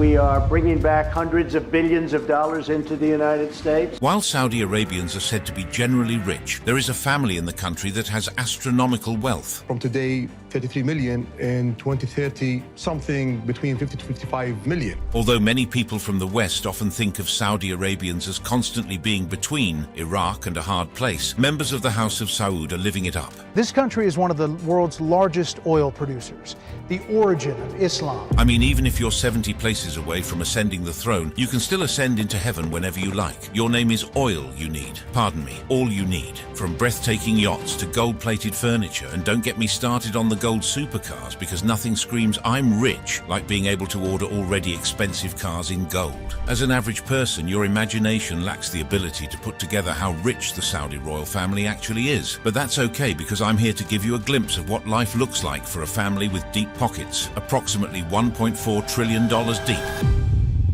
We are bringing back hundreds of billions of dollars into the United States. While Saudi Arabians are said to be generally rich, there is a family in the country that has astronomical wealth. From today, 33 million, in 2030, something between 50 to 55 million. Although many people from the West often think of Saudi Arabians as constantly being between Iraq and a hard place, members of the House of Saud are living it up. This country is one of the world's largest oil producers, the origin of Islam. I mean, even if you're 70 places away from ascending the throne, you can still ascend into heaven whenever you like. Your name is oil you need. Pardon me, all you need. From breathtaking yachts to gold-plated furniture, and don't get me started on the gold supercars, because nothing screams I'm rich like being able to order already expensive cars in gold. As an average person, your imagination lacks the ability to put together how rich the Saudi royal family actually is. But that's okay, because I'm here to give you a glimpse of what life looks like for a family with deep pockets, approximately $1.4 trillion deep.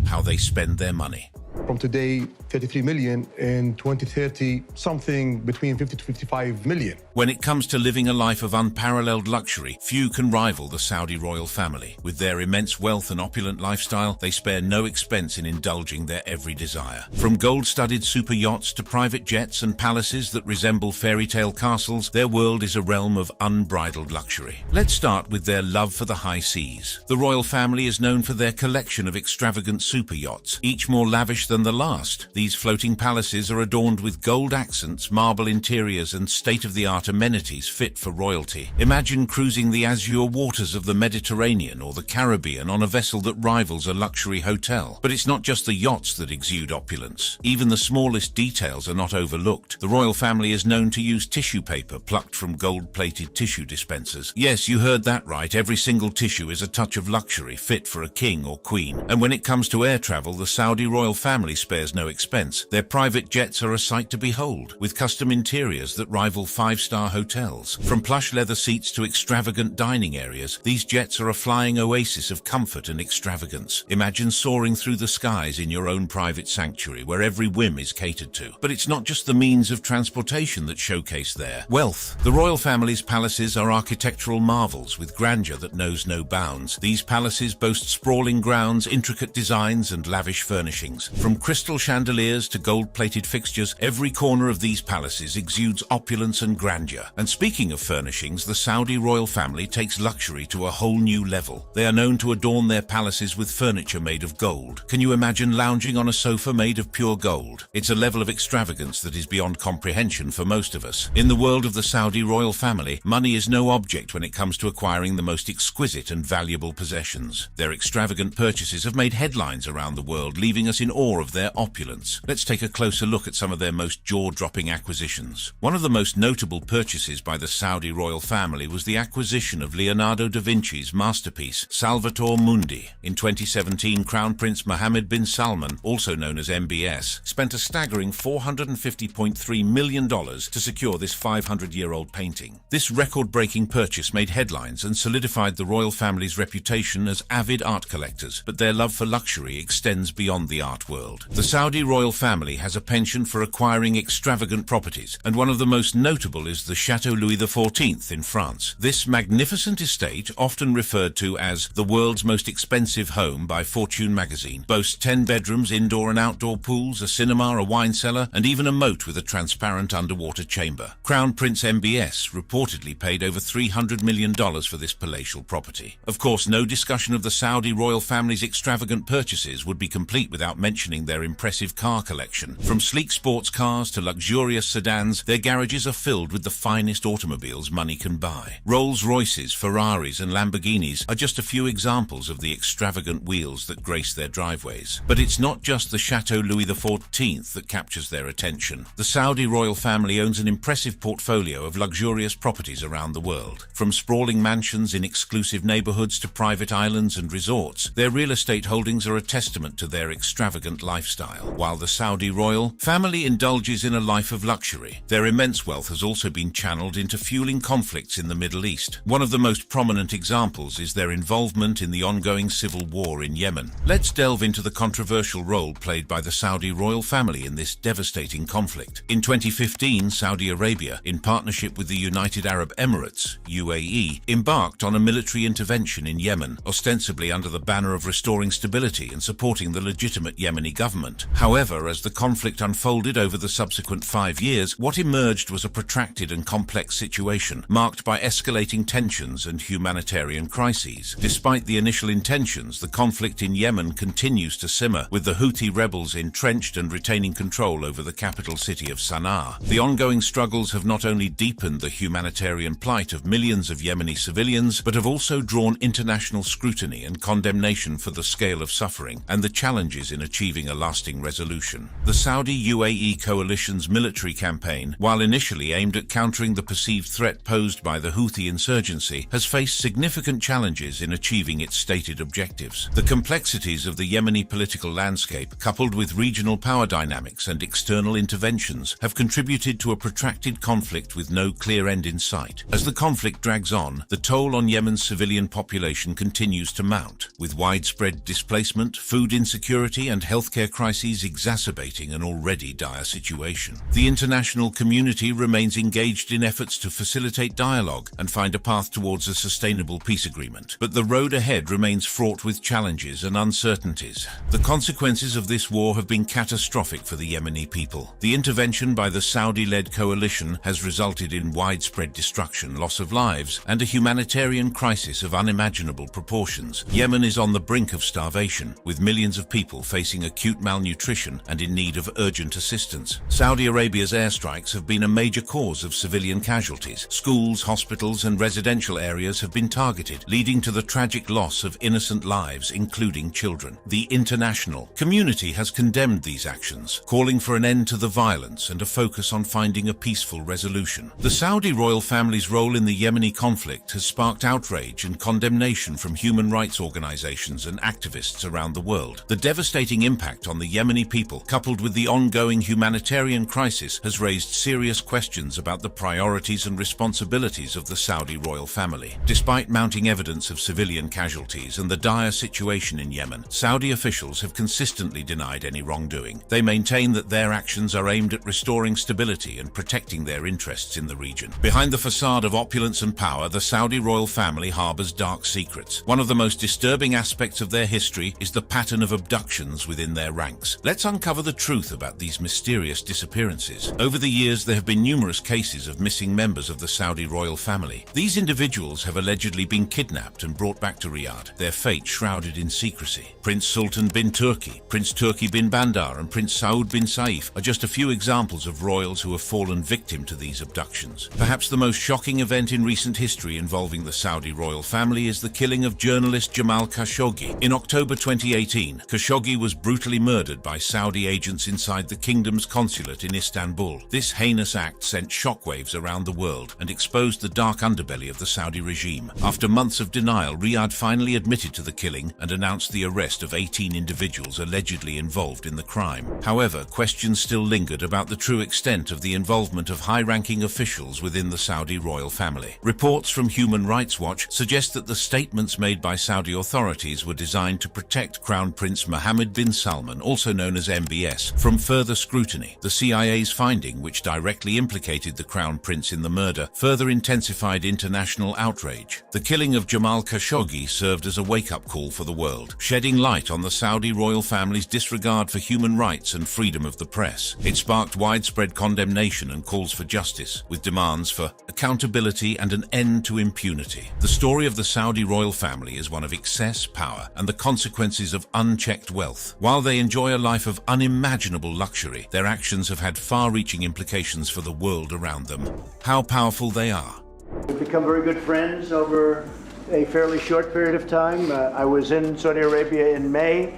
How they spend their money. From today, 33 million, in 2030, something between 50 to 55 million. When it comes to living a life of unparalleled luxury, few can rival the Saudi royal family. With their immense wealth and opulent lifestyle, they spare no expense in indulging their every desire. From gold-studded super yachts to private jets and palaces that resemble fairy tale castles, their world is a realm of unbridled luxury. Let's start with their love for the high seas. The royal family is known for their collection of extravagant super yachts, each more lavish than the last. These floating palaces are adorned with gold accents, marble interiors, and state-of-the-art amenities fit for royalty. Imagine cruising the azure waters of the Mediterranean or the Caribbean on a vessel that rivals a luxury hotel. But it's not just the yachts that exude opulence. Even the smallest details are not overlooked. The royal family is known to use tissue paper plucked from gold-plated tissue dispensers. Yes, you heard that right. Every single tissue is a touch of luxury, fit for a king or queen. And when it comes to air travel, the Saudi royal family spares no expense. Their private jets are a sight to behold, with custom interiors that rival five-star hotels. From plush leather seats to extravagant dining areas, these jets are a flying oasis of comfort and extravagance. Imagine soaring through the skies in your own private sanctuary, where every whim is catered to. But it's not just the means of transportation that showcase their wealth. The royal family's palaces are architectural marvels with grandeur that knows no bounds. These palaces boast sprawling grounds, intricate designs, and lavish furnishings. From crystal chandeliers to gold-plated fixtures, every corner of these palaces exudes opulence and grandeur. And speaking of furnishings, the Saudi royal family takes luxury to a whole new level. They are known to adorn their palaces with furniture made of gold. Can you imagine lounging on a sofa made of pure gold? It's a level of extravagance that is beyond comprehension for most of us. In the world of the Saudi royal family, money is no object when it comes to acquiring the most exquisite and valuable possessions. Their extravagant purchases have made headlines around the world, leaving us in awe of their opulence. Let's take a closer look at some of their most jaw-dropping acquisitions. One of the most notable purchases by the Saudi royal family was the acquisition of Leonardo da Vinci's masterpiece, Salvator Mundi. In 2017, Crown Prince Mohammed bin Salman, also known as MBS, spent a staggering $450.3 million to secure this 500-year-old painting. This record-breaking purchase made headlines and solidified the royal family's reputation as avid art collectors, but their love for luxury extends beyond the art world. The Saudi royal family has a penchant for acquiring extravagant properties, and one of the most notable is the Chateau Louis XIV in France. This magnificent estate, often referred to as the world's most expensive home by Fortune magazine, boasts 10 bedrooms, indoor and outdoor pools, a cinema, a wine cellar, and even a moat with a transparent underwater chamber. Crown Prince MBS reportedly paid over $300 million for this palatial property. Of course, no discussion of the Saudi royal family's extravagant purchases would be complete without mentioning their impressive car collection. From sleek sports cars to luxurious sedans, their garages are filled with the finest automobiles money can buy. Rolls-Royces, Ferraris, and Lamborghinis are just a few examples of the extravagant wheels that grace their driveways. But it's not just the Chateau Louis XIV that captures their attention. The Saudi royal family owns an impressive portfolio of luxurious properties around the world. From sprawling mansions in exclusive neighborhoods to private islands and resorts, their real estate holdings are a testament to their extravagant lifestyle. While while the Saudi royal family indulges in a life of luxury, their immense wealth has also been channeled into fueling conflicts in the Middle East. One of the most prominent examples is their involvement in the ongoing civil war in Yemen. Let's delve into the controversial role played by the Saudi royal family in this devastating conflict. In 2015, Saudi Arabia, in partnership with the United Arab Emirates, UAE, embarked on a military intervention in Yemen, ostensibly under the banner of restoring stability and supporting the legitimate Yemeni government. However, as the conflict unfolded over the subsequent 5 years, what emerged was a protracted and complex situation, marked by escalating tensions and humanitarian crises. Despite the initial intentions, the conflict in Yemen continues to simmer, with the Houthi rebels entrenched and retaining control over the capital city of Sana'a. The ongoing struggles have not only deepened the humanitarian plight of millions of Yemeni civilians, but have also drawn international scrutiny and condemnation for the scale of suffering and the challenges in achieving a lasting resolution. The Saudi-UAE coalition's military campaign, while initially aimed at countering the perceived threat posed by the Houthi insurgency, has faced significant challenges in achieving its stated objectives. The complexities of the Yemeni political landscape, coupled with regional power dynamics and external interventions, have contributed to a protracted conflict with no clear end in sight. As the conflict drags on, the toll on Yemen's civilian population continues to mount, with widespread displacement, food insecurity, and healthcare crises exacerbating an already dire situation. The international community remains engaged in efforts to facilitate dialogue and find a path towards a sustainable peace agreement. But the road ahead remains fraught with challenges and uncertainties. The consequences of this war have been catastrophic for the Yemeni people. The intervention by the Saudi-led coalition has resulted in widespread destruction, loss of lives, and a humanitarian crisis of unimaginable proportions. Yemen is on the brink of starvation, with millions of people facing acute malnutrition and in need of urgent assistance. Saudi Arabia's airstrikes have been a major cause of civilian casualties. Schools, hospitals, and residential areas have been targeted, leading to the tragic loss of innocent lives, including children. The international community has condemned these actions, calling for an end to the violence and a focus on finding a peaceful resolution. The Saudi royal family's role in the Yemeni conflict has sparked outrage and condemnation from human rights organizations and activists around the world. The devastating impact on the Yemeni people, coupled with the ongoing humanitarian crisis, has raised serious questions about the priorities and responsibilities of the Saudi royal family. Despite mounting evidence of civilian casualties and the dire situation in Yemen, Saudi officials have consistently denied any wrongdoing. They maintain that their actions are aimed at restoring stability and protecting their interests in the region. Behind the facade of opulence and power, the Saudi royal family harbors dark secrets. One of the most disturbing aspects of their history is the pattern of abductions within their ranks. Let's uncover the truth about these mysterious disappearances. Over the years, there have been numerous cases of missing members of the Saudi royal family. These individuals have allegedly been kidnapped and brought back to Riyadh, their fate shrouded in secrecy. Prince Sultan bin Turki, Prince Turki bin Bandar, and Prince Saud bin Saif are just a few examples of royals who have fallen victim to these abductions. Perhaps the most shocking event in recent history involving the Saudi royal family is the killing of journalist Jamal Khashoggi. In October 2018, Khashoggi was brutally murdered by Saudi agents inside the kingdom's consulate in Istanbul. This heinous act sent shockwaves around the world and exposed the dark underbelly of the Saudi regime. After months of denial, Riyadh finally admitted to the killing and announced the arrest of 18 individuals allegedly involved in the crime. However, questions still lingered about the true extent of the involvement of high-ranking officials within the Saudi royal family. Reports from Human Rights Watch suggest that the statements made by Saudi authorities were designed to protect Crown Prince Mohammed bin Salman, also known as MBS, from further scrutiny. The CIA's finding, which directly implicated the Crown Prince in the murder, further intensified international outrage. The killing of Jamal Khashoggi served as a wake-up call for the world, shedding light on the Saudi royal family's disregard for human rights and freedom of the press. It sparked widespread condemnation and calls for justice, with demands for accountability and an end to impunity. The story of the Saudi royal family is one of excess, power, and the consequences of unchecked wealth. While they enjoy a life of unimaginable luxury, their actions have had far-reaching implications for the world around them. How powerful they are. We've become very good friends over a fairly short period of time. I was in Saudi Arabia in May,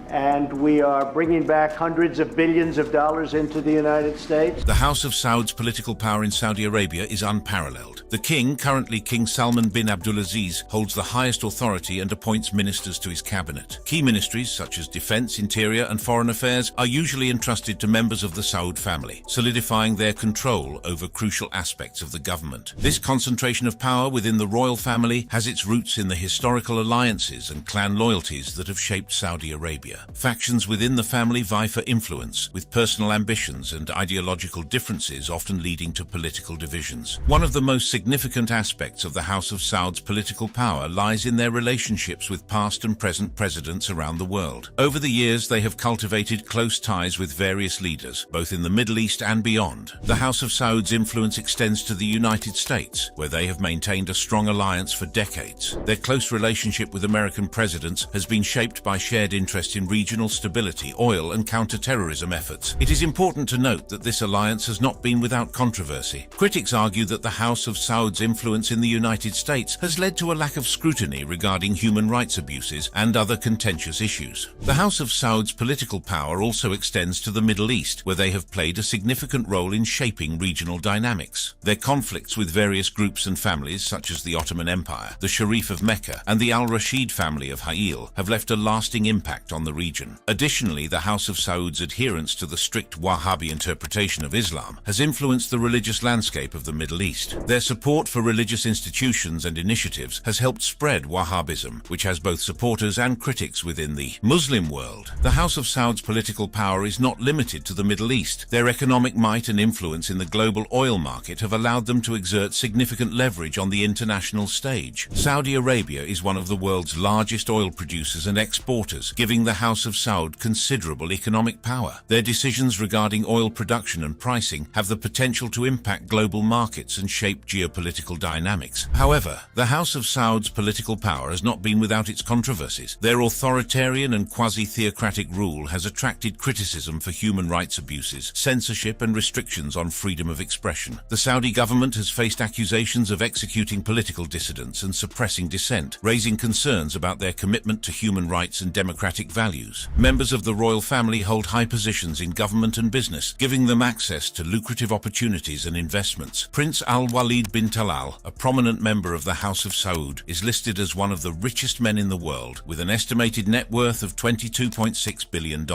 and we are bringing back hundreds of billions of dollars into the United States. The House of Saud's political power in Saudi Arabia is unparalleled. The king, currently King Salman bin Abdulaziz, holds the highest authority and appoints ministers to his cabinet. Key ministries such as defense, interior, and foreign affairs are usually entrusted to members of the Saud family, solidifying their control over crucial aspects of the government. This concentration of power within the royal family has its roots in the historical alliances and clan loyalties that have shaped Saudi Arabia. Factions within the family vie for influence, with personal ambitions and ideological differences often leading to political divisions. One of the most significant aspects of the House of Saud's political power lies in their relationships with past and present presidents around the world. Over the years, they have cultivated close ties with various leaders, both in the Middle East and beyond. The House of Saud's influence extends to the United States, where they have maintained a strong alliance for decades. Their close relationship with American presidents has been shaped by shared interest in regional stability, oil, and counter-terrorism efforts. It is important to note that this alliance has not been without controversy. Critics argue that the House of Saud's influence in the United States has led to a lack of scrutiny regarding human rights abuses and other contentious issues. The House of Saud's political power also extends to the Middle East, where they have played a significant role in shaping regional dynamics. Their conflicts with various groups and families, such as the Ottoman Empire, the Sharif of Mecca, and the Al-Rashid family of Ha'il, have left a lasting impact on the region. Additionally, the House of Saud's adherence to the strict Wahhabi interpretation of Islam has influenced the religious landscape of the Middle East. Their support for religious institutions and initiatives has helped spread Wahhabism, which has both supporters and critics within the Muslim world. The House of Saud's political power is not limited to the Middle East. Their economic might and influence in the global oil market have allowed them to exert significant leverage on the international stage. Saudi Arabia is one of the world's largest oil producers and exporters, giving the House of Saud considerable economic power. Their decisions regarding oil production and pricing have the potential to impact global markets and shape geopolitical dynamics. However, the House of Saud's political power has not been without its controversies. Their authoritarian and quasi-theocratic rule has attracted criticism for human rights abuses, censorship, and restrictions on freedom of expression. The Saudi government has faced accusations of executing political dissidents and suppressing dissent, raising concerns about their commitment to human rights and democratic values. Members of the royal family hold high positions in government and business, giving them access to lucrative opportunities and investments. Prince Al-Walid bin Talal, a prominent member of the House of Saud, is listed as one of the richest men in the world, with an estimated net worth of $22.6 billion.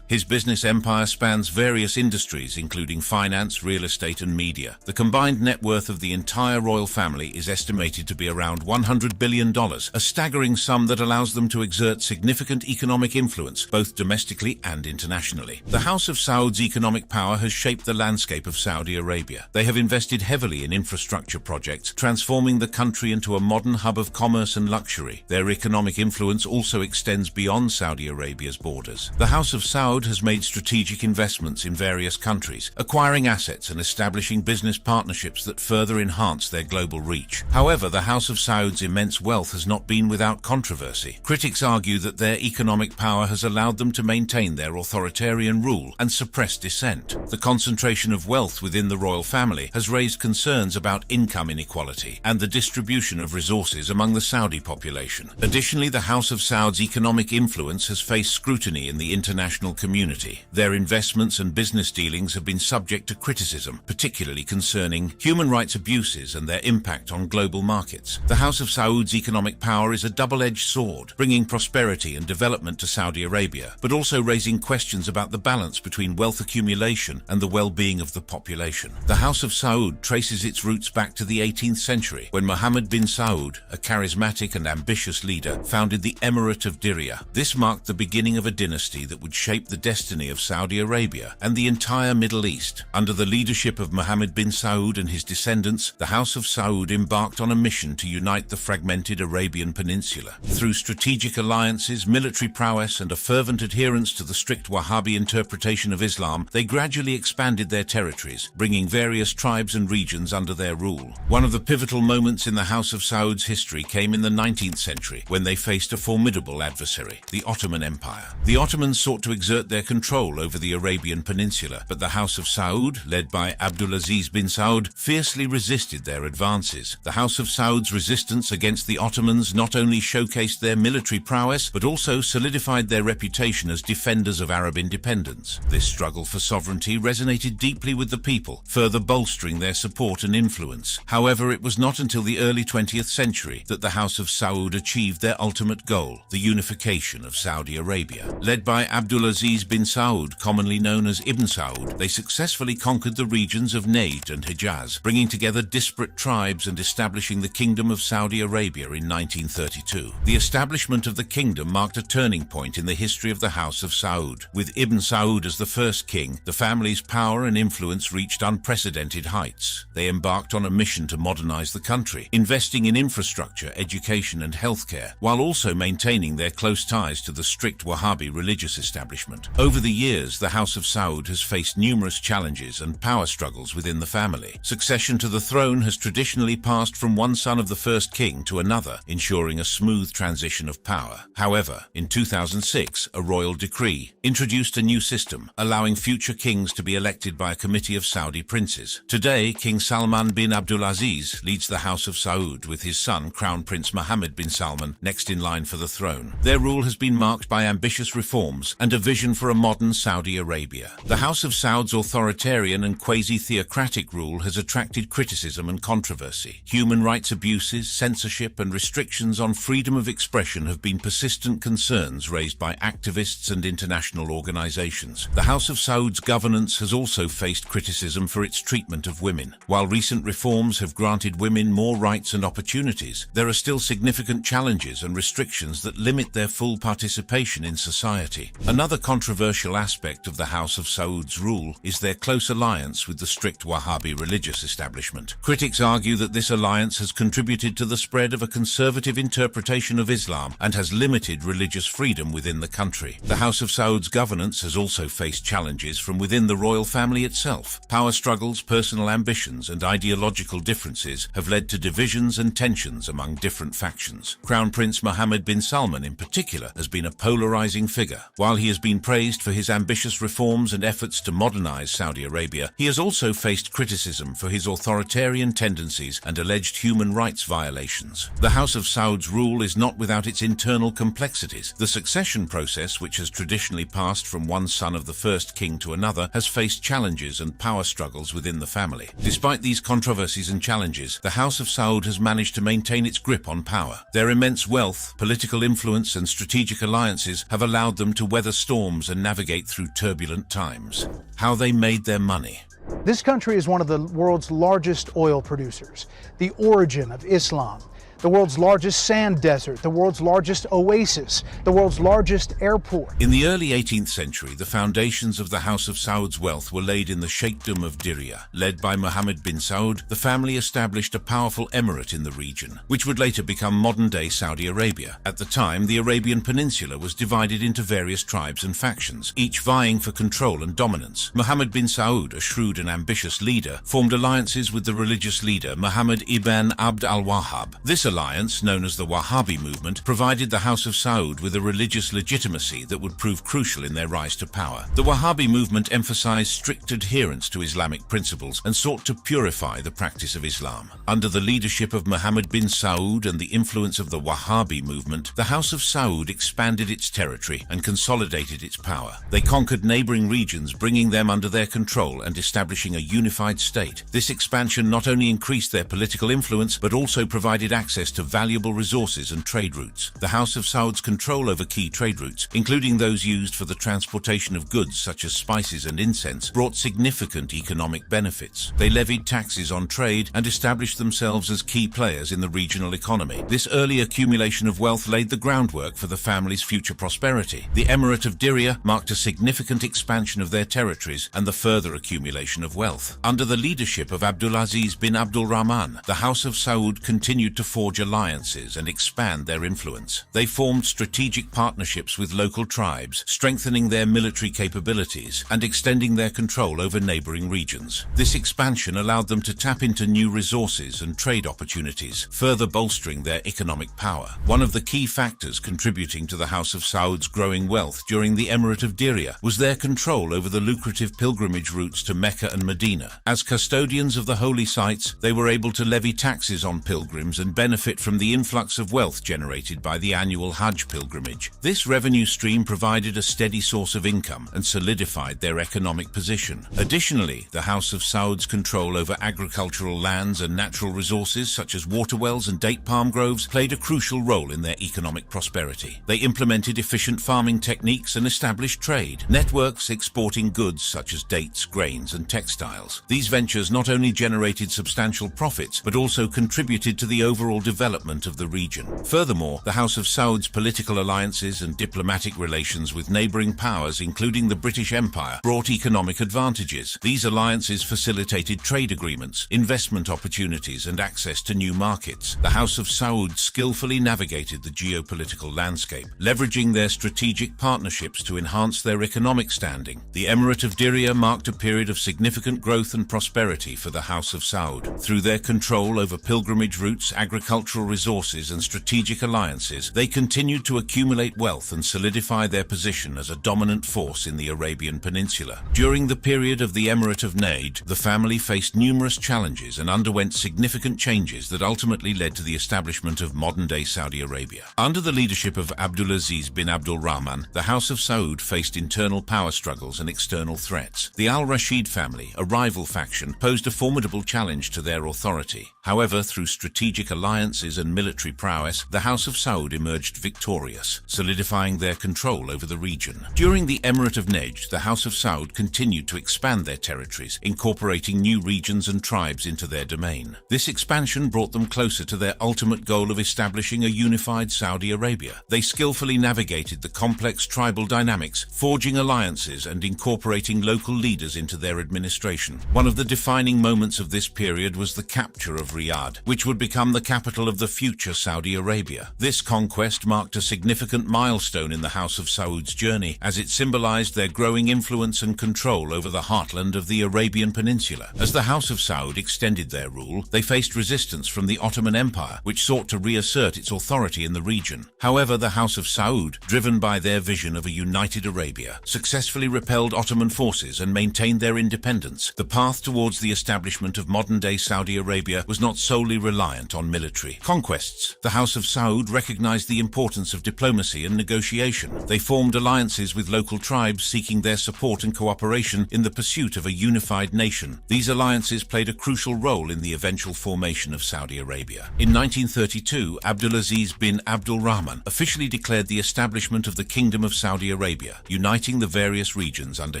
His business empire spans various industries, including finance, real estate, and media. The combined net worth of the entire royal family is estimated to be around $100 billion, a staggering sum that allows them to exert significant economic influence, both domestically and internationally. The House of Saud's economic power has shaped the landscape of Saudi Arabia. They have invested heavily in infrastructure projects, transforming the country into a modern hub of commerce and luxury. Their economic influence also extends beyond Saudi Arabia's borders. The House of Saud has made strategic investments in various countries, acquiring assets and establishing business partnerships that further enhance their global reach. However, the House of Saud's immense wealth has not been without controversy. Critics argue that their economic power has allowed them to maintain their authoritarian rule and suppress dissent. The concentration of wealth within the royal family has raised concerns about income inequality and the distribution of resources among the Saudi population. Additionally, the House of Saud's economic influence has faced scrutiny in the international community. Their investments and business dealings have been subject to criticism, particularly concerning human rights abuses and their impact on global markets. The House of Saud's economic power is a double-edged sword, bringing prosperity and development to Saudi Arabia, but also raising questions about the balance between wealth accumulation and the well-being of the population. The House of Saud traces its roots back to the 18th century, when Mohammed bin Saud, a charismatic and ambitious leader, founded the Emirate of Diriyah. This marked the beginning of a dynasty that would shape the destiny of Saudi Arabia and the entire Middle East. Under the leadership of Mohammed bin Saud and his descendants, the House of Saud embarked on a mission to unite the fragmented Arabian Peninsula. Through strategic alliances, military prowess, and a fervent adherence to the strict Wahhabi interpretation of Islam, they gradually expanded their territories, bringing various tribes and regions under their rule. One of the pivotal moments in the House of Saud's history came in the 19th century, when they faced a formidable adversary, the Ottoman Empire. The Ottomans sought to exert their control over the Arabian Peninsula, but the House of Saud, led by Abdulaziz bin Saud, fiercely resisted their advances. The House of Saud's resistance against the Ottomans not only showcased their military prowess, but also solidified their reputation as defenders of Arab independence. This struggle for sovereignty resonated deeply with the people, further bolstering their support and influence. rights. However, it was not until the early 20th century that the House of Saud achieved their ultimate goal, the unification of Saudi Arabia. Led by Abdulaziz bin Saud, commonly known as Ibn Saud, they successfully conquered the regions of Najd and Hijaz, bringing together disparate tribes and establishing the Kingdom of Saudi Arabia in 1932. The establishment of the kingdom marked a turning point in the history of the House of Saud. With Ibn Saud as the first king, the family's power and influence reached unprecedented heights. They embarked on a mission to modernize the country, investing in infrastructure, education and healthcare, while also maintaining their close ties to the strict Wahhabi religious establishment. Over the years, the House of Saud has faced numerous challenges and power struggles within the family. Succession to the throne has traditionally passed from one son of the first king to another, ensuring a smooth transition of power. However, in 2006, a royal decree introduced a new system, allowing future kings to be elected by a committee of Saudi princes. Today, King Salman bin Abdulaziz leads the House of Saud, with his son, Crown Prince Mohammed bin Salman, next in line for the throne. Their rule has been marked by ambitious reforms and a vision for a modern Saudi Arabia. The House of Saud's authoritarian and quasi-theocratic rule has attracted criticism and controversy. Human rights abuses, censorship, and restrictions on freedom of expression have been persistent concerns raised by activists and international organizations. The House of Saud's governance has also faced criticism for its treatment of women. While recent reforms have granted women more rights and opportunities, there are still significant challenges and restrictions that limit their full participation in society. Another controversial aspect of the House of Saud's rule is their close alliance with the strict Wahhabi religious establishment. Critics argue that this alliance has contributed to the spread of a conservative interpretation of Islam and has limited religious freedom within the country. The House of Saud's governance has also faced challenges from within the royal family itself. Power struggles, personal ambitions, and ideological differences have led to divisions and tensions among different factions. Crown Prince Mohammed bin Salman, in particular, has been a polarizing figure. While he has been praised for his ambitious reforms and efforts to modernize Saudi Arabia, he has also faced criticism for his authoritarian tendencies and alleged human rights violations. The House of Saud's rule is not without its internal complexities. The succession process, which has traditionally passed from one son of the first king to another, has faced challenges and power struggles within the family. Despite these controversies and challenges, the House of Saud has managed to maintain its grip on power. Their immense wealth, political influence, and strategic alliances have allowed them to weather storms and navigate through turbulent times. How they made their money. This country is one of the world's largest oil producers, the origin of Islam, the world's largest sand desert, the world's largest oasis, the world's largest airport. In the early 18th century, the foundations of the House of Saud's wealth were laid in the Sheikhdom of Diriyah. Led by Mohammed bin Saud, the family established a powerful emirate in the region, which would later become modern-day Saudi Arabia. At the time, the Arabian Peninsula was divided into various tribes and factions, each vying for control and dominance. Mohammed bin Saud, a shrewd and ambitious leader, formed alliances with the religious leader Muhammad ibn Abd al-Wahhab. This alliance, known as the Wahhabi movement, provided the House of Saud with a religious legitimacy that would prove crucial in their rise to power. The Wahhabi movement emphasized strict adherence to Islamic principles and sought to purify the practice of Islam. Under the leadership of Mohammed bin Saud and the influence of the Wahhabi movement, the House of Saud expanded its territory and consolidated its power. They conquered neighboring regions, bringing them under their control and establishing a unified state. This expansion not only increased their political influence, but also provided access to valuable resources and trade routes. The House of Saud's control over key trade routes, including those used for the transportation of goods such as spices and incense, brought significant economic benefits. They levied taxes on trade and established themselves as key players in the regional economy. This early accumulation of wealth laid the groundwork for the family's future prosperity. The Emirate of Diriyah marked a significant expansion of their territories and the further accumulation of wealth. Under the leadership of Abdulaziz bin Abdul Rahman, the House of Saud continued to forge alliances and expand their influence. They formed strategic partnerships with local tribes, strengthening their military capabilities and extending their control over neighboring regions. This expansion allowed them to tap into new resources and trade opportunities, further bolstering their economic power. One of the key factors contributing to the House of Saud's growing wealth during the Emirate of Diriyah was their control over the lucrative pilgrimage routes to Mecca and Medina. As custodians of the holy sites, they were able to levy taxes on pilgrims and benefit benefit from the influx of wealth generated by the annual Hajj pilgrimage. This revenue stream provided a steady source of income and solidified their economic position. Additionally, the House of Saud's control over agricultural lands and natural resources such as water wells and date palm groves played a crucial role in their economic prosperity. They implemented efficient farming techniques and established trade networks exporting goods such as dates, grains, and textiles. These ventures not only generated substantial profits, but also contributed to the overall development of the region. Furthermore, the House of Saud's political alliances and diplomatic relations with neighboring powers, including the British Empire, brought economic advantages. These alliances facilitated trade agreements, investment opportunities, and access to new markets. The House of Saud skillfully navigated the geopolitical landscape, leveraging their strategic partnerships to enhance their economic standing. The Emirate of Diriyah marked a period of significant growth and prosperity for the House of Saud. Through their control over pilgrimage routes, agricultural resources, and strategic alliances, they continued to accumulate wealth and solidify their position as a dominant force in the Arabian Peninsula. During the period of the Emirate of Najd, the family faced numerous challenges and underwent significant changes that ultimately led to the establishment of modern-day Saudi Arabia. Under the leadership of Abdulaziz bin Abdul Rahman, the House of Saud faced internal power struggles and external threats. The Al-Rashid family, a rival faction, posed a formidable challenge to their authority. However, through strategic alliances and military prowess, the House of Saud emerged victorious, solidifying their control over the region. During the Emirate of Najd, the House of Saud continued to expand their territories, incorporating new regions and tribes into their domain. This expansion brought them closer to their ultimate goal of establishing a unified Saudi Arabia. They skillfully navigated the complex tribal dynamics, forging alliances and incorporating local leaders into their administration. One of the defining moments of this period was the capture of Riyadh, which would become the capital of the future Saudi Arabia. This conquest marked a significant milestone in the House of Saud's journey, as it symbolized their growing influence and control over the heartland of the Arabian Peninsula. As the House of Saud extended their rule, they faced resistance from the Ottoman Empire, which sought to reassert its authority in the region. However, the House of Saud, driven by their vision of a united Arabia, successfully repelled Ottoman forces and maintained their independence. The path towards the establishment of modern-day Saudi Arabia was not solely reliant on military conquests. The House of Saud recognized the importance of diplomacy and negotiation. They formed alliances with local tribes seeking their support and cooperation in the pursuit of a unified nation. These alliances played a crucial role in the eventual formation of Saudi Arabia. In 1932, Abdulaziz bin Abdul Rahman officially declared the establishment of the Kingdom of Saudi Arabia, uniting the various regions under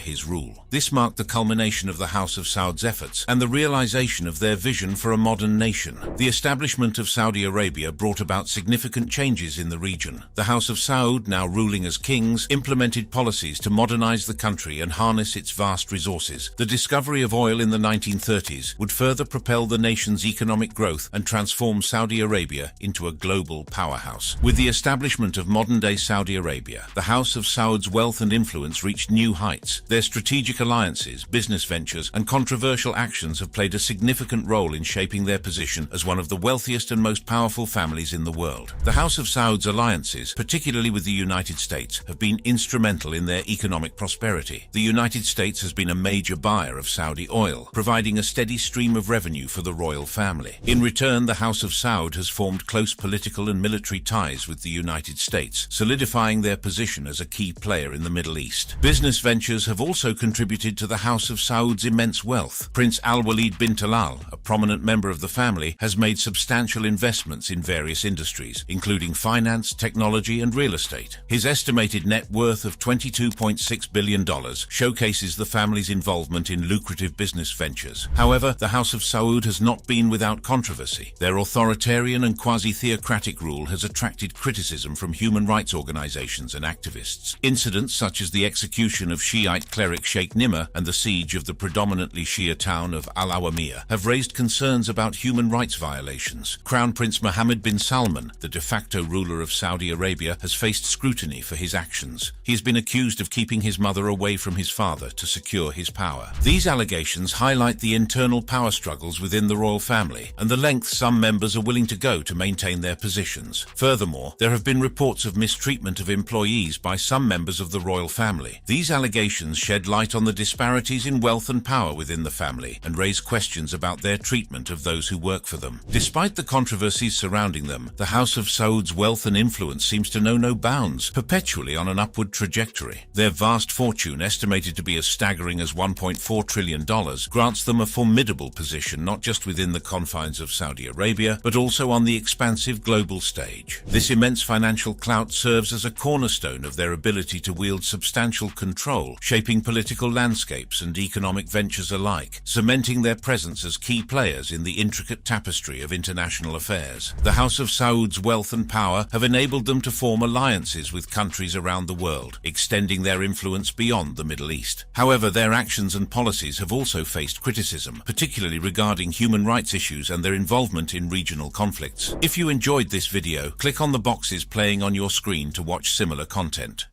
his rule. This marked the culmination of the House of Saud's efforts and the realization of their vision for a modern nation. The establishment of Saudi Arabia brought about significant changes in the region. The House of Saud, now ruling as kings, implemented policies to modernize the country and harness its vast resources. The discovery of oil in the 1930s would further propel the nation's economic growth and transform Saudi Arabia into a global powerhouse. With the establishment of modern-day Saudi Arabia, the House of Saud's wealth and influence reached new heights. Their strategic alliances, business ventures, and controversial actions have played a significant role in shaping their position as one of the wealthiest and most powerful families in the world. The House of Saud's alliances, particularly with the United States, have been instrumental in their economic prosperity. The United States has been a major buyer of Saudi oil, providing a steady stream of revenue for the royal family. In return, the House of Saud has formed close political and military ties with the United States, solidifying their position as a key player in the Middle East. Business ventures have also contributed to the House of Saud's immense wealth. Prince Al-Walid bin Talal, a prominent member of the family, has made substantial investments in various industries, including finance, technology, and real estate. His estimated net worth of $22.6 billion showcases the family's involvement in lucrative business ventures. However, the House of Saud has not been without controversy. Their authoritarian and quasi-theocratic rule has attracted criticism from human rights organizations and activists. Incidents such as the execution of Shiite cleric Sheikh Nimr and the siege of the predominantly Shia town of Al-Awamiyah have raised concerns about human rights violations. Crown Prince Mohammed bin Salman, the de facto ruler of Saudi Arabia, has faced scrutiny for his actions. He has been accused of keeping his mother away from his father to secure his power. These allegations highlight the internal power struggles within the royal family and the lengths some members are willing to go to maintain their positions. Furthermore, there have been reports of mistreatment of employees by some members of the royal family. These allegations shed light on the disparities in wealth and power within the family and raise questions about their treatment of those who who work for them. Despite the controversies surrounding them, the House of Saud's wealth and influence seems to know no bounds, perpetually on an upward trajectory. Their vast fortune, estimated to be as staggering as $1.4 trillion, grants them a formidable position not just within the confines of Saudi Arabia, but also on the expansive global stage. This immense financial clout serves as a cornerstone of their ability to wield substantial control, shaping political landscapes and economic ventures alike, cementing their presence as key players in the intricate tapestry of international affairs. The House of Saud's wealth and power have enabled them to form alliances with countries around the world, extending their influence beyond the Middle East. However, their actions and policies have also faced criticism, particularly regarding human rights issues and their involvement in regional conflicts. If you enjoyed this video, click on the boxes playing on your screen to watch similar content.